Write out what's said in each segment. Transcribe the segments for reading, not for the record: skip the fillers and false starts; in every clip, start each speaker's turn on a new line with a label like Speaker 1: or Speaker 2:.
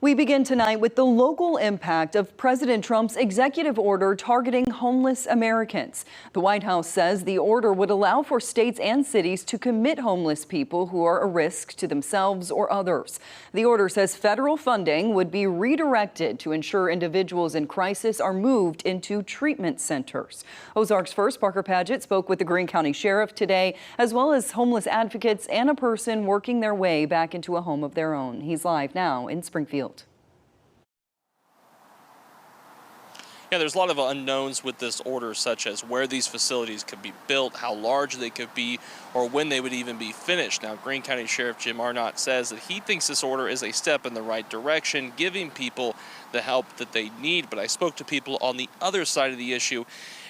Speaker 1: We begin tonight with the local impact of President Trump's executive order targeting homeless Americans. The White House says the order would allow for states and cities to commit homeless people who are a risk to themselves or others. The order says federal funding would be redirected to ensure individuals in crisis are moved into treatment centers. Ozarks First Parker Paget spoke with the Greene County Sheriff today, as well as homeless advocates and a person working their way back into a home of their own. He's live now in Springfield.
Speaker 2: Yeah, there's a lot of unknowns with this order, such as where these facilities could be built, how large they could be, or when they would even be finished. Now, Greene County Sheriff Jim Arnott says that he thinks this order is a step in the right direction, giving people the help that they need. But I spoke to people on the other side of the issue,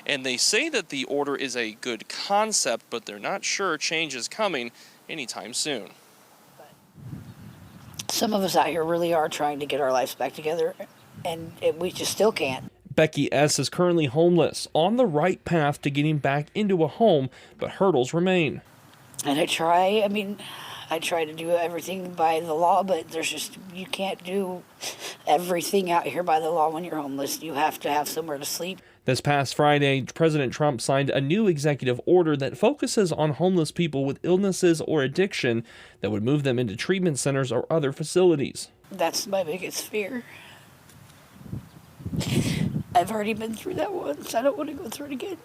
Speaker 2: and they say that the order is a good concept, but they're not sure change is coming anytime soon.
Speaker 3: Some of us out here really are trying to get our lives back together, and we just still can't.
Speaker 4: Becky S. is currently homeless, on the right path to getting back into a home, but hurdles remain.
Speaker 3: And I try to do everything by the law, but you can't do everything out here by the law when you're homeless. You have to have somewhere to sleep.
Speaker 4: This past Friday, President Trump signed a new executive order that focuses on homeless people with illnesses or addiction that would move them into treatment centers or other facilities.
Speaker 3: That's my biggest fear. I've already been through that once. I don't want to go through it again.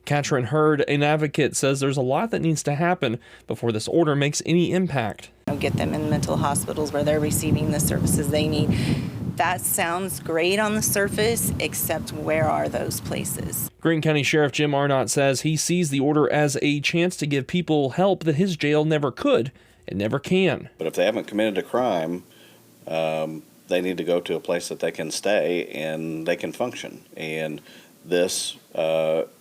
Speaker 4: Katrin Hurd, an advocate, says there's a lot that needs to happen before this order makes any impact.
Speaker 5: Get them in mental hospitals where they're receiving the services they need. That sounds great on the surface, except where are those places?
Speaker 4: Greene County Sheriff Jim Arnott says he sees the order as a chance to give people help that his jail never could and never can.
Speaker 6: But if they haven't committed a crime, they need to go to a place that they can stay and they can function. And this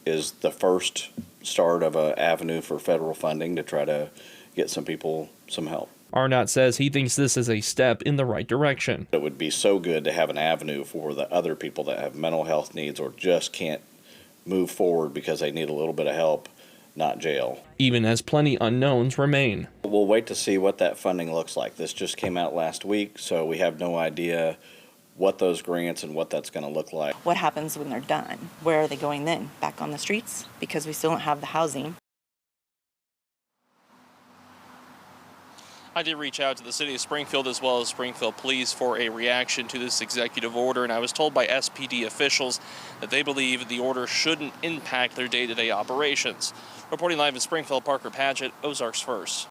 Speaker 6: is the first start of an avenue for federal funding to try to get some people some help.
Speaker 4: Arnott says he thinks this is a step in the right direction.
Speaker 6: It would be so good to have an avenue for the other people that have mental health needs or just can't move forward because they need a little bit of help, not jail.
Speaker 4: Even as plenty unknowns remain.
Speaker 6: We'll wait to see what that funding looks like. This just came out last week, so we have no idea what those grants and what that's going to look like.
Speaker 5: What happens when they're done? Where are they going then? Back on the streets? Because we still don't have the housing.
Speaker 2: I did reach out to the city of Springfield as well as Springfield Police for a reaction to this executive order, and I was told by SPD officials that they believe the order shouldn't impact their day-to-day operations. Reporting live in Springfield, Parker Paget, Ozarks First.